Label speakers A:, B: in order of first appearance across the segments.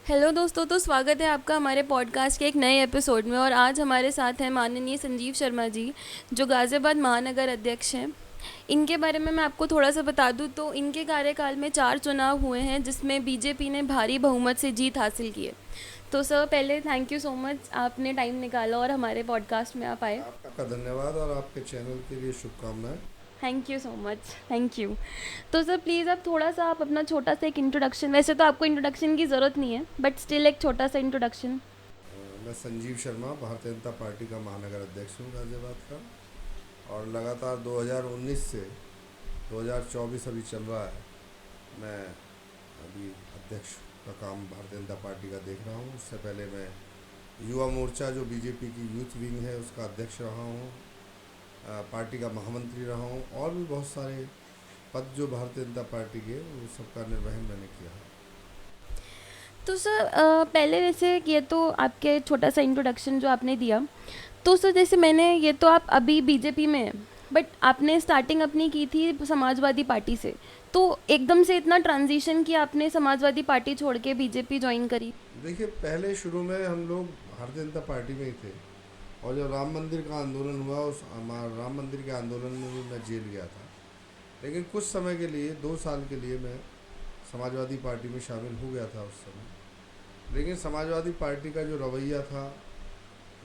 A: Hello दोस्तों, तो स्वागत है आपका हमारे पॉडकास्ट के एक नए एपिसोड में। और आज हमारे साथ हैं माननीय संजीव शर्मा जी, जो गाज़ियाबाद महानगर अध्यक्ष हैं। इनके बारे में मैं आपको थोड़ा सा बता दूं तो इनके कार्यकाल में 4 चुनाव हुए हैं, जिसमें बीजेपी ने भारी बहुमत से जीत हासिल की है। तो सर, पहले थैंक यू सो मच, आपने टाइम निकाला और हमारे पॉडकास्ट में आप आए।
B: आपका धन्यवाद और आपके चैनल के लिए शुभकामनाएं।
A: Thank you so much. Thank you. तो सर प्लीज़ आप थोड़ा सा आप अपना छोटा सा एक इंट्रोडक्शन, वैसे तो आपको इंट्रोडक्शन की ज़रूरत नहीं है, बट स्टिल एक छोटा सा इंट्रोडक्शन।
B: मैं संजीव शर्मा भारतीय जनता पार्टी का महानगर अध्यक्ष हूँ गाज़ियाबाद का। और लगातार 2019 से 2024 अभी चल रहा है। मैं अभी अध्यक्ष का काम भारतीय जनता पार्टी का देख रहा हूँ। उससे पहले मैं युवा मोर्चा जो बीजेपी की यूथ विंग है उसका अध्यक्ष रहा हूँ, पार्टी का महामंत्री रहा हूँ, और भी बहुत सारे पद जो भारतीय जनता पार्टी के वो सबका निर्वहन मैंने किया है।
A: तो सर पहले वैसे ये तो आपके छोटा सा इंट्रोडक्शन जो आपने दिया, तो सर जैसे मैंने ये तो आप अभी बीजेपी में हैं, बट आपने स्टार्टिंग अपनी की थी समाजवादी पार्टी से, तो एकदम से इतना ट्रांजिशन किया आपने समाजवादी पार्टी छोड़ के बीजेपी ज्वाइन करी।
B: देखिए, पहले शुरू में हम लोग भारतीय जनता पार्टी में ही थे। और जब राम मंदिर का आंदोलन हुआ, उस राम मंदिर के आंदोलन में भी मैं जेल गया था। लेकिन कुछ समय के लिए, 2 साल के लिए, मैं समाजवादी पार्टी में शामिल हो गया था उस समय। लेकिन समाजवादी पार्टी का जो रवैया था,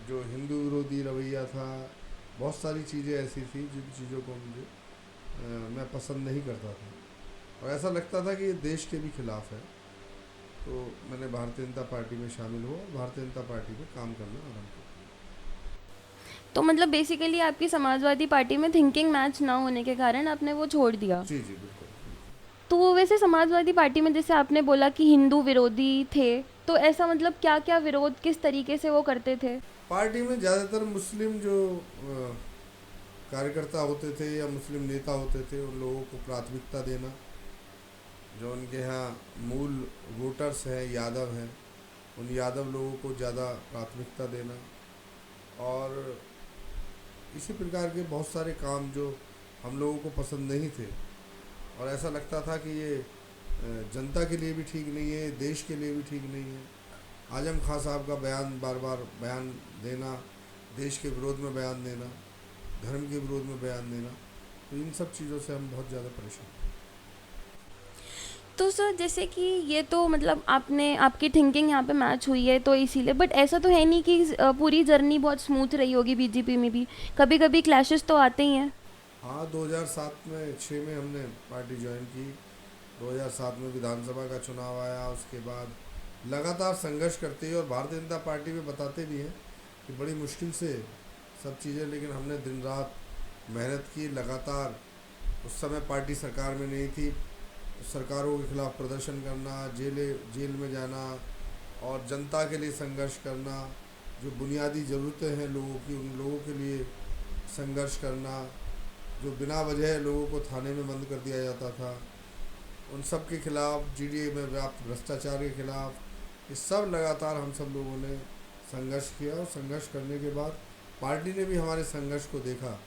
B: जो हिंदू विरोधी रवैया था, बहुत सारी चीज़ें ऐसी थी जिन चीज़ों को मुझे मैं पसंद नहीं करता था। और ऐसा लगता था कि ये देश के भी खिलाफ है। तो मैंने भारतीय जनता पार्टी में शामिल हुआ और भारतीय जनता पार्टी में काम करना आरम्भ किया।
A: तो मतलब बेसिकली आपकी समाजवादी पार्टी में थिंकिंग मैच ना होने के कारण आपने वो छोड़ दिया।
B: जी जी, बिल्कुल बिल्कुल।
A: तो वैसे समाजवादी पार्टी में जैसे आपने बोला कि हिंदू विरोधी थे, तो ऐसा मतलब क्या क्या विरोध किस तरीके से वो करते थे।
B: पार्टी में ज़्यादातर मुस्लिम जो कार्यकर्ता होते थे या मुस्लिम नेता होते थे, उन लोगों को प्राथमिकता देना। जो उनके यहाँ मूल वोटर्स हैं, यादव हैं, उन यादव लोगों को ज़्यादा प्राथमिकता देना। और इसी प्रकार के बहुत सारे काम जो हम लोगों को पसंद नहीं थे, और ऐसा लगता था कि ये जनता के लिए भी ठीक नहीं है, देश के लिए भी ठीक नहीं है। आजम खां साहब का बयान, बार बार बयान देना, देश के विरोध में बयान देना, धर्म के विरोध में बयान देना, तो इन सब चीज़ों से हम बहुत ज़्यादा परेशान हैं।
A: तो सर जैसे कि ये तो मतलब आपने आपकी थिंकिंग यहाँ पे मैच हुई है तो इसीलिए, बट ऐसा तो है नहीं कि पूरी जर्नी बहुत स्मूथ रही होगी बीजेपी में भी, कभी कभी क्लैशेस तो आते ही हैं।
B: हाँ, 2007 में 6 में हमने पार्टी ज्वाइन की। 2007 में विधानसभा का चुनाव आया। उसके बाद लगातार संघर्ष करते ही, और भारतीय जनता पार्टी में बताते भी हैं कि बड़ी मुश्किल से सब चीज़ें, लेकिन हमने दिन रात मेहनत की लगातार। उस समय पार्टी सरकार में नहीं थी, तो सरकारों के खिलाफ प्रदर्शन करना, जेल में जाना, और जनता के लिए संघर्ष करना। जो बुनियादी ज़रूरतें हैं लोगों की, उन लोगों के लिए संघर्ष करना। जो बिना वजह लोगों को थाने में बंद कर दिया जाता था, उन सब के खिलाफ, जीडीए में व्याप्त भ्रष्टाचार के खिलाफ, ये सब लगातार हम सब लोगों ने संघर्ष किया। और संघर्ष करने के बाद पार्टी ने भी हमारे संघर्ष को देखा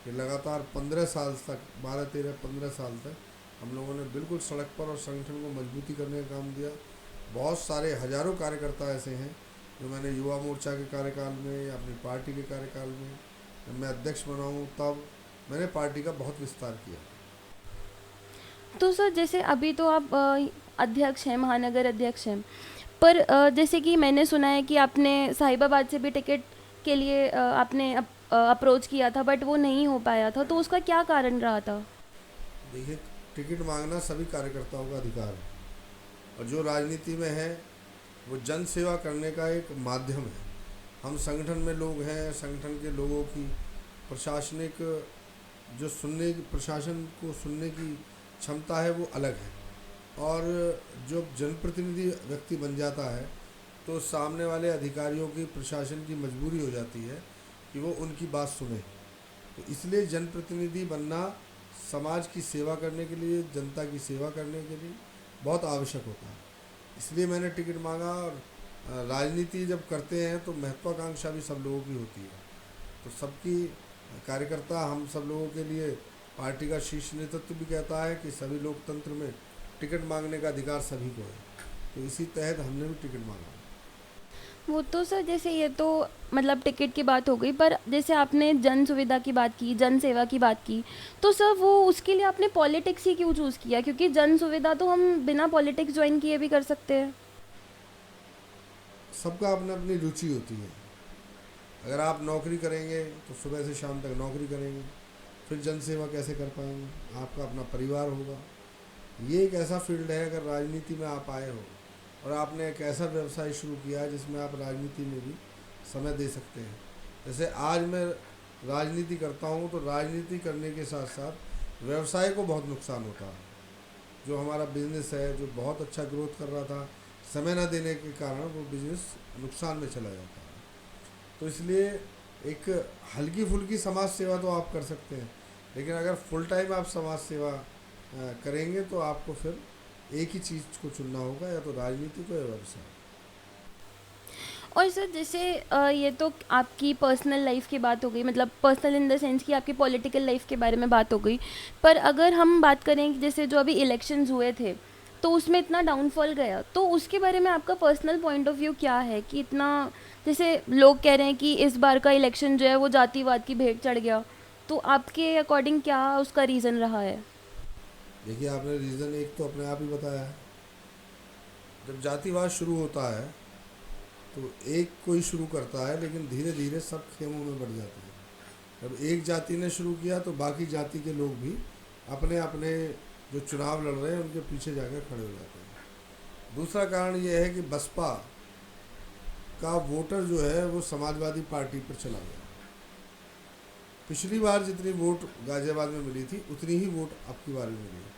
B: कि लगातार 15 साल तक, 12, 13, 15 साल तक हम लोगों ने बिल्कुल सड़क पर और संगठन को मजबूती करने का काम दिया। बहुत सारे हजारों कार्यकर्ता ऐसे हैं जो मैंने युवा मोर्चा के कार्यकाल में या अपनी पार्टी के कार्यकाल में, जब मैं अध्यक्ष बना हूँ तब मैंने पार्टी का बहुत विस्तार किया।
A: तो सर जैसे अभी तो आप अध्यक्ष हैं, महानगर अध्यक्ष हैं, पर जैसे कि मैंने सुना है कि आपने साहिबाबाद से भी टिकट के लिए आपने अप्रोच किया था, बट वो नहीं हो पाया था, तो उसका क्या कारण रहा था।
B: देखिए, टिकट मांगना सभी कार्यकर्ताओं का अधिकार है। और जो राजनीति में है वो जन सेवा करने का एक माध्यम है। हम संगठन में लोग हैं, संगठन के लोगों की प्रशासनिक, जो प्रशासन को सुनने की क्षमता है वो अलग है। और जो जनप्रतिनिधि व्यक्ति बन जाता है तो सामने वाले अधिकारियों की, प्रशासन की मजबूरी हो जाती है कि वो उनकी बात सुने। तो इसलिए जनप्रतिनिधि बनना समाज की सेवा करने के लिए, जनता की सेवा करने के लिए बहुत आवश्यक होता है। इसलिए मैंने टिकट मांगा। और राजनीति जब करते हैं तो महत्वाकांक्षा भी सब लोगों की होती है। तो सबकी कार्यकर्ता, हम सब लोगों के लिए पार्टी का शीर्ष नेतृत्व भी कहता है कि सभी लोकतंत्र में टिकट मांगने का अधिकार सभी को है। तो इसी तहत हमने भी टिकट मांगा।
A: वो तो सर जैसे ये तो मतलब टिकट की बात हो गई, पर जैसे आपने जन सुविधा की बात की, जन सेवा की बात की, तो सर वो उसके लिए आपने पॉलिटिक्स ही क्यों चूज़ किया? क्योंकि जन सुविधा तो हम बिना पॉलिटिक्स ज्वाइन किए भी कर सकते हैं।
B: सबका अपना अपनी रुचि होती है। अगर आप नौकरी करेंगे तो सुबह से शाम तक नौकरी करेंगे, फिर जन सेवा कैसे कर पाएंगे? आपका अपना परिवार होगा। ये एक ऐसा फील्ड है, अगर राजनीति में आप आए हो और आपने एक ऐसा व्यवसाय शुरू किया है जिसमें आप राजनीति में भी समय दे सकते हैं। जैसे आज मैं राजनीति करता हूँ, तो राजनीति करने के साथ साथ व्यवसाय को बहुत नुकसान होता है। जो हमारा बिजनेस है, जो बहुत अच्छा ग्रोथ कर रहा था, समय न देने के कारण वो बिजनेस नुकसान में चला जाता है। तो इसलिए एक हल्की फुल्की समाज सेवा तो आप कर सकते हैं, लेकिन अगर फुल टाइम आप समाज सेवा करेंगे तो आपको फिर एक ही चीज़ को चुनना होगा, या तो राजनीति को या व्यवसाय।
A: और सर जैसे ये तो आपकी पर्सनल लाइफ की बात हो गई, मतलब पर्सनल इन द सेंस कि आपकी पॉलिटिकल लाइफ के बारे में बात हो गई। पर अगर हम बात करें कि जैसे जो अभी इलेक्शंस हुए थे, तो उसमें इतना डाउनफॉल गया, तो उसके बारे में आपका पर्सनल पॉइंट ऑफ व्यू क्या है कि इतना, जैसे लोग कह रहे हैं कि इस बार का इलेक्शन जो है वो जातिवाद की भेंट चढ़ गया, तो आपके अकॉर्डिंग क्या उसका रीज़न रहा है?
B: देखिए, आपने रीज़न एक तो अपने आप ही बताया है। जब जातिवाद शुरू होता है तो एक कोई शुरू करता है, लेकिन धीरे धीरे सब खेमों में बढ़ जाते हैं। जब एक जाति ने शुरू किया तो बाकी जाति के लोग भी अपने अपने जो चुनाव लड़ रहे हैं उनके पीछे जाकर खड़े हो जाते हैं। दूसरा कारण ये है कि बसपा का वोटर जो है वो समाजवादी पार्टी पर चला गया। पिछली बार जितनी वोट गाजियाबाद में मिली थी उतनी ही वोट अब की बार भी मिली है।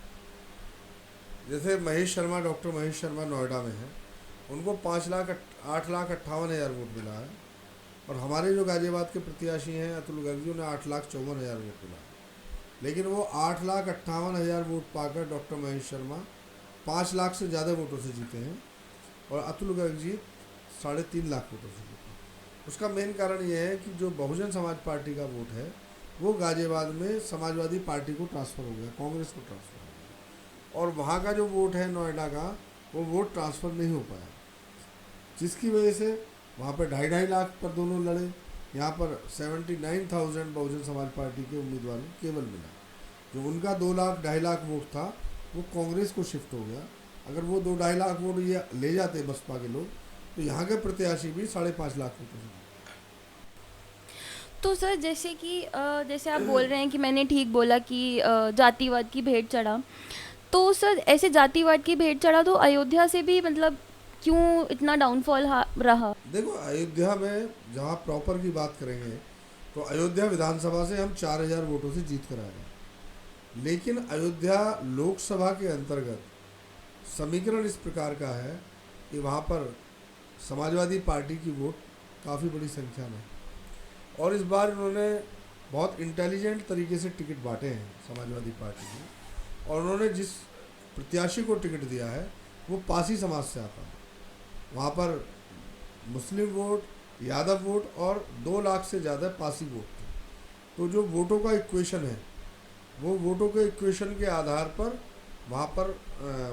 B: जैसे महेश शर्मा, डॉक्टर महेश शर्मा नोएडा में है, उनको 8,58,000 वोट मिला है, और हमारे जो गाजियाबाद के प्रत्याशी हैं अतुल गर्ग, उन्हें 8,54,000 वोट मिला है। लेकिन वो 8,58,000 वोट पाकर डॉक्टर महेश शर्मा 5 लाख से ज़्यादा वोटों से जीते हैं, और अतुल गर्ग जी 3.5 लाख वोटों से जीते हैं। उसका मेन कारण ये है कि जो बहुजन समाज पार्टी का वोट है वो गाजियाबाद में समाजवादी पार्टी को ट्रांसफ़र हो गया, कांग्रेस को ट्रांसफ़र हो गया, और वहाँ का जो वोट है नोएडा का, वो वोट ट्रांसफ़र नहीं हो पाया, जिसकी वजह से वहाँ पर 2.5 लाख पर दोनों लड़े। यहाँ पर 79,000 बहुजन समाज पार्टी के उम्मीदवार को केवल मिला। जो उनका 2 लाख 2.5 लाख वोट था वो कांग्रेस को शिफ्ट हो गया। अगर वो 2-2.5 लाख वोट ये ले जाते बसपा के लोग, तो यहाँ के प्रत्याशी भी 5.5 लाख वोटों से।
A: तो सर जैसे कि जैसे आप बोल रहे हैं कि मैंने ठीक बोला कि जातिवाद की भेंट चढ़ा, तो सर ऐसे जातिवाद की भेंट चढ़ा तो अयोध्या से भी मतलब क्यों इतना डाउनफॉल रहा?
B: देखो, अयोध्या में जहाँ प्रॉपर की बात करेंगे तो अयोध्या विधानसभा से हम 4,000 वोटों से जीत कर आए हैं। लेकिन अयोध्या लोकसभा के अंतर्गत समीकरण इस प्रकार का है कि वहाँ पर समाजवादी पार्टी की वोट काफ़ी बड़ी संख्या में, और इस बार इन्होंने बहुत इंटेलिजेंट तरीके से टिकट बांटे हैं समाजवादी पार्टी ने, और उन्होंने जिस प्रत्याशी को टिकट दिया है वो पासी समाज से आता है। वहाँ पर मुस्लिम वोट, यादव वोट और 2 लाख से ज़्यादा पासी वोट थे। तो जो वोटों का इक्वेशन है, वो वोटों के इक्वेशन के आधार पर वहाँ पर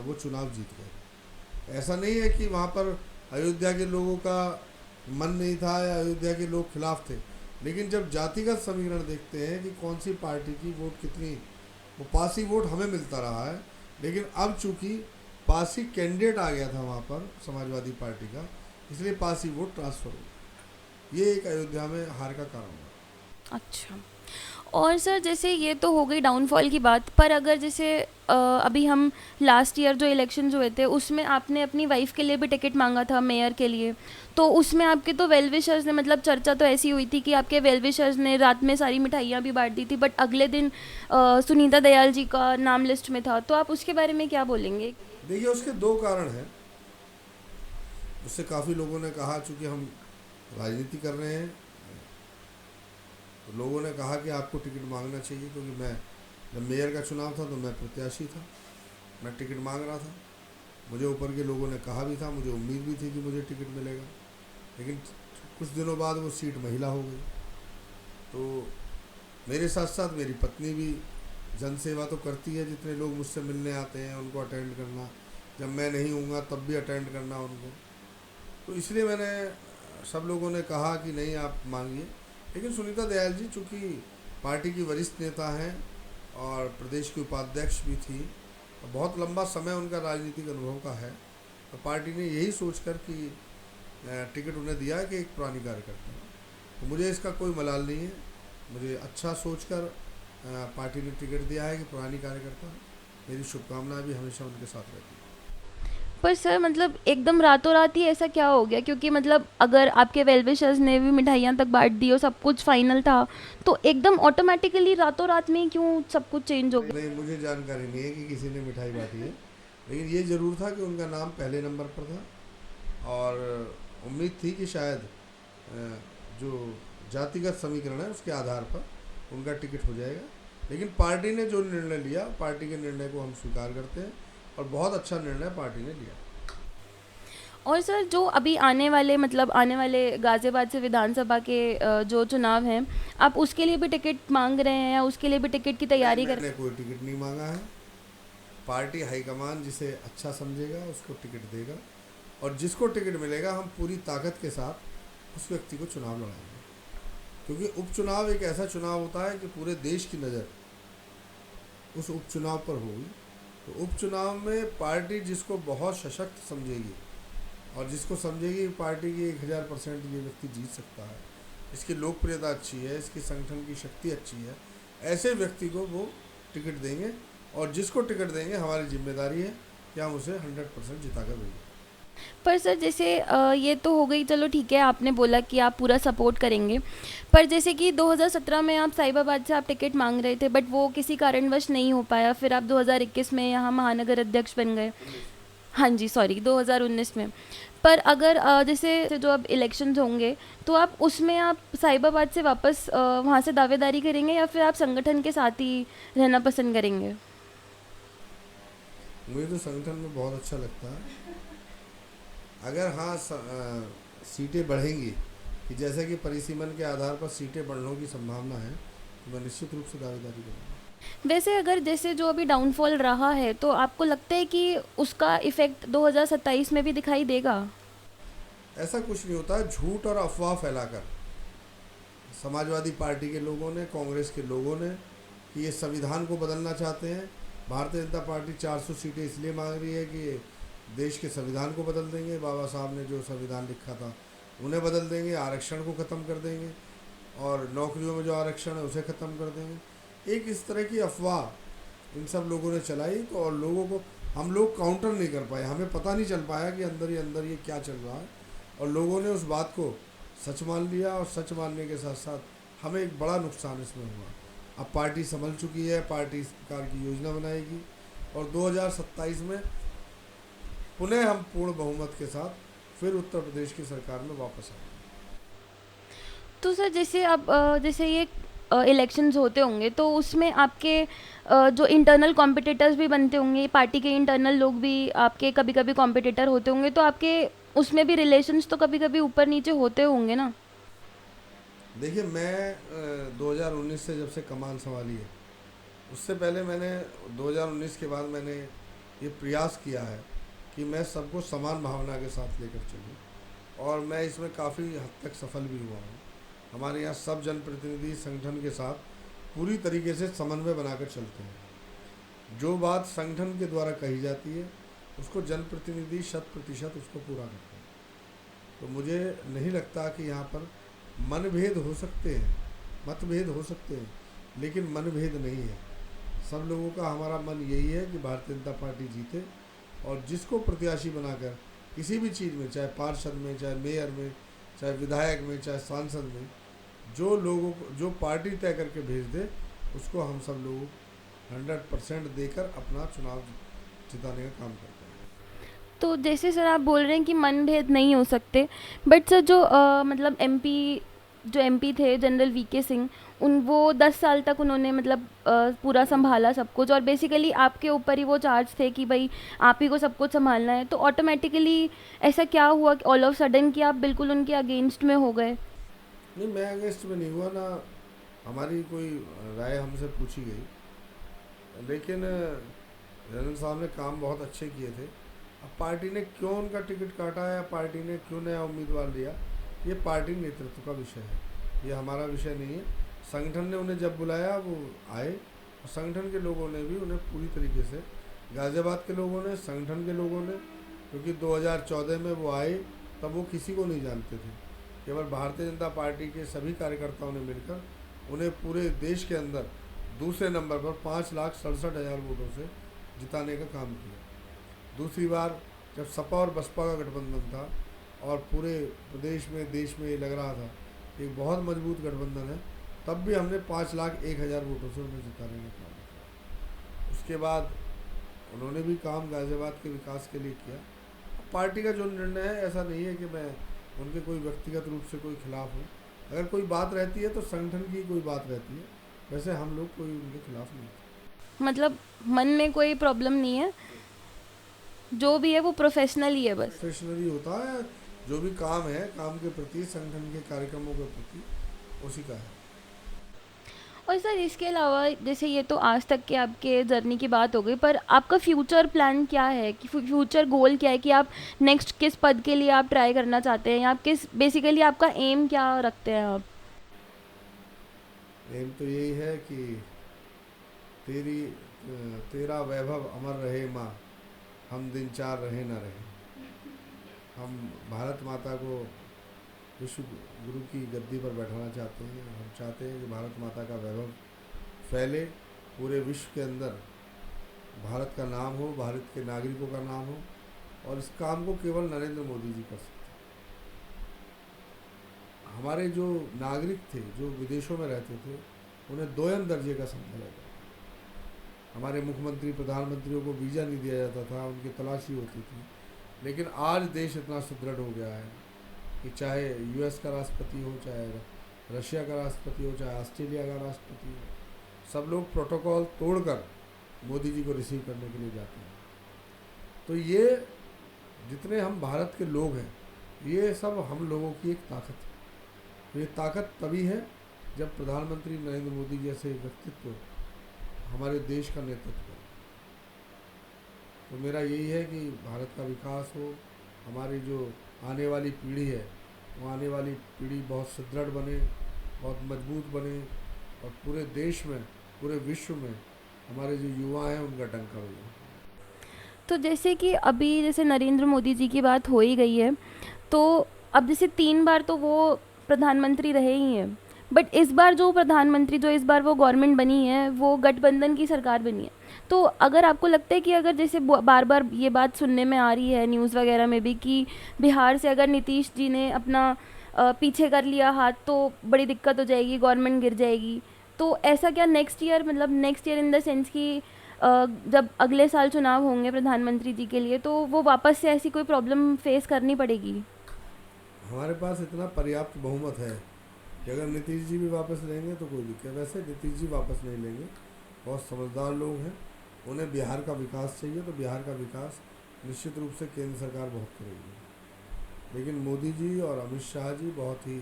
B: वो चुनाव जीत गए। ऐसा नहीं है कि वहाँ पर अयोध्या के लोगों का मन नहीं था या अयोध्या के लोग खिलाफ थे, लेकिन जब जातिगत समीकरण देखते हैं कि कौन सी पार्टी की वोट कितनी, वो पासी वोट हमें मिलता रहा है। लेकिन अब चूँकि पासी कैंडिडेट आ गया था वहाँ पर समाजवादी पार्टी का, इसलिए पासी वोट ट्रांसफ़र हो। ये एक अयोध्या में हार का कारण है।
A: अच्छा। और सर जैसे ये तो हो गई डाउनफॉल की बात, पर अगर जैसे अभी हम लास्ट ईयर जो इलेक्शंस हुए थे उसमें आपने अपनी वाइफ के लिए भी टिकट मांगा था मेयर के लिए, तो उसमें आपके तो वेल विशर्स ने, मतलब चर्चा तो ऐसी हुई थी कि आपके वेल विशर्स ने रात में सारी मिठाइयाँ भी बांट दी थी, बट अगले दिन सुनीता दयाल जी का नाम लिस्ट में था, तो आप उसके बारे में क्या बोलेंगे?
B: देखिए, उसके 2 कारण हैं। उससे काफ़ी लोगों ने कहा, चूँकि हम राजनीति कर रहे हैं तो लोगों ने कहा कि आपको टिकट मांगना चाहिए, क्योंकि मैं जब मेयर का चुनाव था तो मैं प्रत्याशी था, मैं टिकट मांग रहा था। मुझे ऊपर के लोगों ने कहा भी था, मुझे उम्मीद भी थी कि मुझे टिकट मिलेगा, लेकिन कुछ दिनों बाद वो सीट महिला हो गई। तो मेरे साथ साथ मेरी पत्नी भी जनसेवा तो करती है, जितने लोग मुझसे मिलने आते हैं उनको अटेंड करना, जब मैं नहीं हूँगा तब भी अटेंड करना उनको। तो इसलिए मैंने सब लोगों ने कहा कि नहीं आप मांगिए, लेकिन सुनीता दयाल जी चूँकि पार्टी की वरिष्ठ नेता हैं और प्रदेश की उपाध्यक्ष भी थी, और बहुत लंबा समय उनका राजनीतिक अनुभव का है, तो पार्टी ने यही सोचकर कि टिकट उन्हें दिया है कि एक पुरानी कार्यकर्ता है। तो मुझे इसका कोई मलाल नहीं है, मुझे अच्छा सोचकर पार्टी ने टिकट दिया है कि पुरानी कार्यकर्ता है। मेरी शुभकामनाएं भी हमेशा उनके साथ रहती है।
A: पर सर मतलब एकदम रातों रात ही ऐसा क्या हो गया? क्योंकि मतलब अगर आपके वेल विशर्स ने भी मिठाइयाँ तक बांट दी और सब कुछ फाइनल था, तो एकदम ऑटोमेटिकली रातों रात में ही क्यों सब कुछ चेंज हो गया?
B: नहीं, मुझे जानकारी नहीं है कि किसी ने मिठाई बांटी है, लेकिन ये ज़रूर था कि उनका नाम पहले नंबर पर था और उम्मीद थी कि शायद जो जातिगत समीकरण है उसके आधार पर उनका टिकट हो जाएगा। लेकिन पार्टी ने जो निर्णय लिया, पार्टी के निर्णय को हम स्वीकार करते हैं और बहुत अच्छा निर्णय पार्टी ने लिया।
A: और सर जो अभी आने वाले मतलब आने वाले गाज़ियाबाद से विधानसभा के जो चुनाव हैं, आप उसके लिए भी टिकट मांग रहे हैं या उसके लिए भी टिकट की
B: नहीं,
A: तैयारी कर?
B: मैंने कोई टिकट नहीं मांगा है। पार्टी हाईकमान जिसे अच्छा समझेगा उसको टिकट देगा, और जिसको टिकट मिलेगा हम पूरी ताकत के साथ उस व्यक्ति को चुनाव लड़ाएंगे। क्योंकि उपचुनाव एक ऐसा चुनाव होता है कि पूरे देश की नज़र उस उपचुनाव पर होगी। तो उपचुनाव में पार्टी जिसको बहुत सशक्त समझेगी और जिसको समझेगी पार्टी की 1000% ये व्यक्ति जीत सकता है, इसकी लोकप्रियता अच्छी है, इसकी संगठन की शक्ति अच्छी है, ऐसे व्यक्ति को वो टिकट देंगे। और जिसको टिकट देंगे हमारी जिम्मेदारी है कि हम उसे 100% जिता कर देंगे।
A: पर सर जैसे ये तो हो गई, चलो ठीक है, आपने बोला कि आप पूरा सपोर्ट करेंगे। पर जैसे कि 2017 में आप साहिबाबाद से आप टिकट मांग रहे थे, बट वो किसी कारणवश नहीं हो पाया, फिर आप 2021 में यहाँ महानगर अध्यक्ष बन गए। हाँ जी, सॉरी, 2019 में। पर अगर जैसे जो अब इलेक्शंस होंगे, तो आप उसमें आप साहिबाबाद से वापस वहाँ से दावेदारी करेंगे या फिर आप संगठन के साथ ही रहना पसंद करेंगे?
B: मुझे तो संगठन में बहुत अच्छा लगता है। अगर हाँ सीटें बढ़ेंगी, कि जैसे कि परिसीमन के आधार पर सीटें बढ़ने की संभावना है, तो मैं निश्चित रूप से दावेदारी करूँगा।
A: वैसे अगर जैसे जो अभी डाउनफॉल रहा है, तो आपको लगता है कि उसका इफ़ेक्ट 2027 में भी दिखाई देगा?
B: ऐसा कुछ नहीं होता है। झूठ और अफवाह फैलाकर समाजवादी पार्टी के लोगों ने, कांग्रेस के लोगों ने कि ये संविधान को बदलना चाहते हैं। भारतीय जनता पार्टी 400 सीटें इसलिए मांग रही है कि देश के संविधान को बदल देंगे, बाबा साहब ने जो संविधान लिखा था उन्हें बदल देंगे, आरक्षण को ख़त्म कर देंगे और नौकरियों में जो आरक्षण है उसे ख़त्म कर देंगे। एक इस तरह की अफवाह इन सब लोगों ने चलाई, तो और लोगों को हम लोग काउंटर नहीं कर पाए, हमें पता नहीं चल पाया कि अंदर ही अंदर ये क्या चल रहा है, और लोगों ने उस बात को सच मान लिया, और सच मानने के साथ साथ हमें एक बड़ा नुकसान इसमें हुआ। अब पार्टी संभल चुकी है, पार्टी इस प्रकार की योजना बनाएगी और 2027 में पुनः हम पूर्ण बहुमत के साथ फिर उत्तर प्रदेश की सरकार में वापस आएंगे।
A: तो सर जैसे अब जैसे ये इलेक्शंस होते होंगे, तो उसमें आपके जो इंटरनल कॉम्पिटिटर्स भी बनते होंगे, पार्टी के इंटरनल लोग भी आपके कभी कभी कॉम्पिटिटर होते होंगे, तो आपके उसमें भी रिलेशंस तो कभी कभी ऊपर नीचे होते होंगे ना?
B: देखिए, मैं 2019 से जब से कमान संभाली है, उससे पहले मैंने 2019 के बाद मैंने ये प्रयास किया है कि मैं सबको समान भावना के साथ लेकर चलूँ, और मैं इसमें काफ़ी हद तक सफल भी हुआ हूँ। हमारे यहाँ सब जनप्रतिनिधि संगठन के साथ पूरी तरीके से समन्वय बनाकर चलते हैं। जो बात संगठन के द्वारा कही जाती है उसको जनप्रतिनिधि 100% उसको पूरा करते हैं। तो मुझे नहीं लगता कि यहाँ पर मनभेद हो सकते हैं, मतभेद हो सकते हैं, लेकिन मनभेद नहीं है। सब लोगों का हमारा मन यही है कि भारतीय जनता पार्टी जीते, और जिसको प्रत्याशी बनाकर किसी भी चीज़ में, चाहे पार्षद में, चाहे मेयर में, चाहे विधायक में, चाहे सांसद में, जो लोगों को जो पार्टी तय करके भेज दे, उसको हम सब लोग 100% देकर अपना चुनाव जिताने का काम करते हैं।
A: तो जैसे सर आप बोल रहे हैं कि मनभेद नहीं हो सकते, बट सर जो मतलब एमपी थे जनरल वीके सिंह, उन वो 10 साल तक उन्होंने मतलब पूरा संभाला सब कुछ, और बेसिकली आपके ऊपर ही वो चार्ज थे कि भाई आप ही को सब कुछ संभालना है। तो ऑटोमेटिकली ऐसा क्या हुआ कि ऑल ऑफ सडन कि आप बिल्कुल उनके अगेंस्ट में हो गए?
B: नहीं, मैं अगेंस्ट में नहीं हुआ ना, हमारी कोई राय हमसे पूछी गई, लेकिन जनरल साहब ने काम बहुत अच्छे किए थे अब पार्टी ने क्यों उनका टिकट काटा है, पार्टी ने क्यों नया उम्मीदवार लिया, ये पार्टी नेतृत्व का विषय है, ये हमारा विषय नहीं है। संगठन ने उन्हें जब बुलाया वो आए, और संगठन के लोगों ने भी उन्हें पूरी तरीके से, गाज़ियाबाद के लोगों ने, संगठन के लोगों ने, क्योंकि 2014 में वो आए तब वो किसी को नहीं जानते थे, केवल भारतीय जनता पार्टी के सभी कार्यकर्ताओं ने मिलकर उन्हें पूरे देश के अंदर दूसरे नंबर पर 5,67,000 वोटों से जिताने का काम किया। दूसरी बार जब सपा और बसपा का गठबंधन था और पूरे प्रदेश में, देश में ये लग रहा था कि एक बहुत मजबूत गठबंधन है, तब भी हमने 5,01,000 वोटों से उन्हें जिताने का काम किया। उसके बाद उन्होंने भी काम गाज़ियाबाद के विकास के लिए किया। पार्टी का जो निर्णय है, ऐसा नहीं है कि मैं उनके कोई व्यक्तिगत रूप से कोई खिलाफ हूँ। अगर कोई बात रहती है तो संगठन की कोई बात रहती है, वैसे हम लोग कोई उनके खिलाफ नहीं।
A: मतलब मन में कोई प्रॉब्लम नहीं है, जो भी है वो प्रोफेशनल ही है, बस
B: प्रोफेशनली होता है, जो भी काम है, काम के प्रति, संगठन के कार्यक्रमों के प्रति, उसी का है।
A: और सर इसके अलावा जैसे ये तो आज तक के आपके जर्नी की बात हो गई, पर आपका फ्यूचर प्लान क्या है, कि फ्यूचर गोल क्या है, कि आप नेक्स्ट किस पद के लिए आप ट्राई करना चाहते हैं, या आप किस बेसिकली आपका एम क्या रखते हैं आप?
B: एम तो यही है कि तेरी तेरा वैभव अमर रहे माँ, हम दिन चार रहे ना रहे। हम भारत माता को विश्व गुरु की गद्दी पर बैठाना चाहते हैं। हम चाहते हैं कि भारत माता का वैभव फैले, पूरे विश्व के अंदर भारत का नाम हो, भारत के नागरिकों का नाम हो, और इस काम को केवल नरेंद्र मोदी जी कर सकते हैं। हमारे जो नागरिक थे, जो विदेशों में रहते थे, उन्हें दोयम दर्जे का समझा जाता था। हमारे मुख्यमंत्री, प्रधानमंत्रियों को वीज़ा नहीं दिया जाता था, उनकी तलाशी होती थी। लेकिन आज देश इतना सुदृढ़ हो गया है कि चाहे यूएस का राष्ट्रपति हो, चाहे रशिया का राष्ट्रपति हो, चाहे ऑस्ट्रेलिया का राष्ट्रपति हो, सब लोग प्रोटोकॉल तोड़कर मोदी जी को रिसीव करने के लिए जाते हैं। तो ये जितने हम भारत के लोग हैं, ये सब हम लोगों की एक ताकत है। तो ये ताकत तभी है जब प्रधानमंत्री नरेंद्र मोदी जैसे व्यक्तित्व हमारे देश का नेतृत्व करें। तो मेरा यही है कि भारत का विकास हो, हमारी जो आने वाली पीढ़ी है, वो आने वाली पीढ़ी बहुत सुदृढ़ बने, बहुत मजबूत बने, और पूरे देश में, पूरे विश्व में हमारे जो युवा हैं उनका डंका हो जाए।
A: तो जैसे कि अभी जैसे नरेंद्र मोदी जी की बात हो ही गई है, तो अब जैसे 3 बार तो वो प्रधानमंत्री रहे ही हैं, बट इस बार जो प्रधानमंत्री, जो इस बार वो गवर्नमेंट बनी है, वो गठबंधन की सरकार बनी है। तो अगर आपको लगता है कि अगर जैसे बार बार ये बात सुनने में आ रही है न्यूज़ वगैरह में भी कि बिहार से अगर नीतीश जी ने अपना पीछे कर लिया हाथ, तो बड़ी दिक्कत हो जाएगी, गवर्नमेंट गिर जाएगी, तो ऐसा क्या नेक्स्ट ईयर, मतलब next year in the sense कि जब अगले साल चुनाव होंगे प्रधानमंत्री जी के लिए, तो वो वापस से ऐसी कोई प्रॉब्लम फेस करनी पड़ेगी?
B: हमारे पास इतना पर्याप्त बहुमत है कि अगर नीतीश जी भी वापस लेंगे तो कोई दिक्कत। वैसे नीतीश जी वापस नहीं लेंगे, बहुत समझदार लोग हैं, उन्हें बिहार का विकास चाहिए, तो बिहार का विकास निश्चित रूप से केंद्र सरकार बहुत करेगी। लेकिन मोदी जी और अमित शाह जी बहुत ही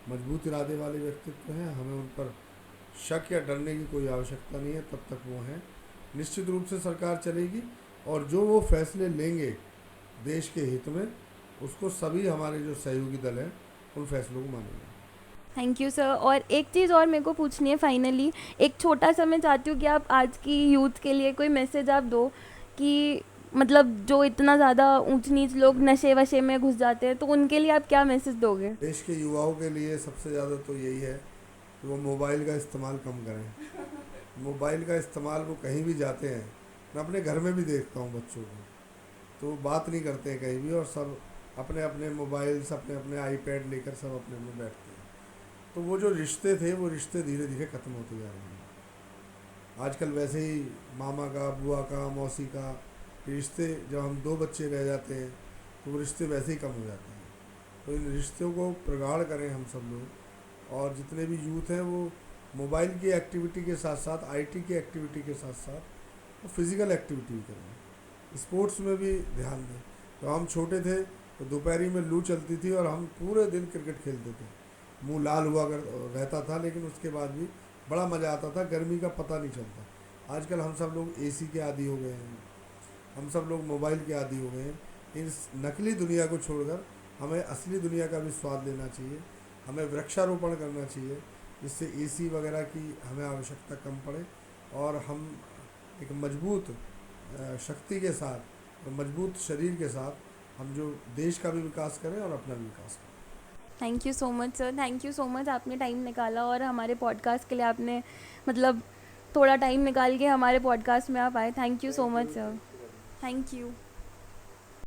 B: मजबूत इरादे वाले व्यक्तित्व हैं, हमें उन पर शक या डरने की कोई आवश्यकता नहीं है। तब तक वो हैं, निश्चित रूप से सरकार चलेगी, और जो वो फैसले लेंगे देश के हित में, उसको सभी हमारे जो सहयोगी दल हैं उन फैसलों को मानेंगे।
A: Thank you sir. और एक चीज़ और मेरे को पूछनी है फाइनली, एक छोटा सा मैं चाहती हूँ कि आप आज की यूथ के लिए कोई मैसेज आप दो, कि मतलब जो इतना ज़्यादा ऊंच नीच लोग नशे वशे में घुस जाते हैं, तो उनके लिए आप क्या मैसेज दोगे?
B: देश के युवाओं के लिए सबसे ज़्यादा तो यही है कि वो मोबाइल का इस्तेमाल कम करें। मोबाइल का इस्तेमाल, वो कहीं भी जाते हैं, मैं अपने घर में भी देखता हूँ बच्चों को, तो बात नहीं करते हैं कहीं भी, और सब अपने अपने मोबाइल्स, अपने अपने आईपैड लेकर सब अपने में बैठते हैं। तो वो जो रिश्ते थे, वो रिश्ते धीरे धीरे ख़त्म होते जा रहे हैं। आजकल वैसे ही मामा का, बुआ का, मौसी का रिश्ते, जब हम 2 बच्चे रह जाते हैं तो वो रिश्ते वैसे ही कम हो जाते हैं। तो इन रिश्तों को प्रगाढ़ करें हम सब लोग, और जितने भी यूथ हैं वो मोबाइल की एक्टिविटी के साथ साथ, आईटी की एक्टिविटी के साथ साथ वो फिज़िकल एक्टिविटी भी करें, स्पोर्ट्स में भी ध्यान दें। तो हम छोटे थे तो दोपहरी में लू चलती थी और हम पूरे दिन क्रिकेट खेलते थे, मुंह लाल हुआ कर रहता था, लेकिन उसके बाद भी बड़ा मज़ा आता था, गर्मी का पता नहीं चलता। आजकल हम सब लोग एसी के आदी हो गए हैं, हम सब लोग मोबाइल के आदी हो गए हैं। इस नकली दुनिया को छोड़कर हमें असली दुनिया का भी स्वाद लेना चाहिए। हमें वृक्षारोपण करना चाहिए, जिससे एसी वगैरह की हमें आवश्यकता कम पड़े और हम एक मजबूत शक्ति के साथ और मजबूत शरीर के साथ हम जो देश का भी विकास करें और अपना भी विकास करें।
A: Thank you so much sir, thank you so much, आपने टाइम निकाला और हमारे पॉडकास्ट के लिए आपने मतलब थोड़ा टाइम निकाल के हमारे पॉडकास्ट में आप आए। Thank you so much sir, thank you.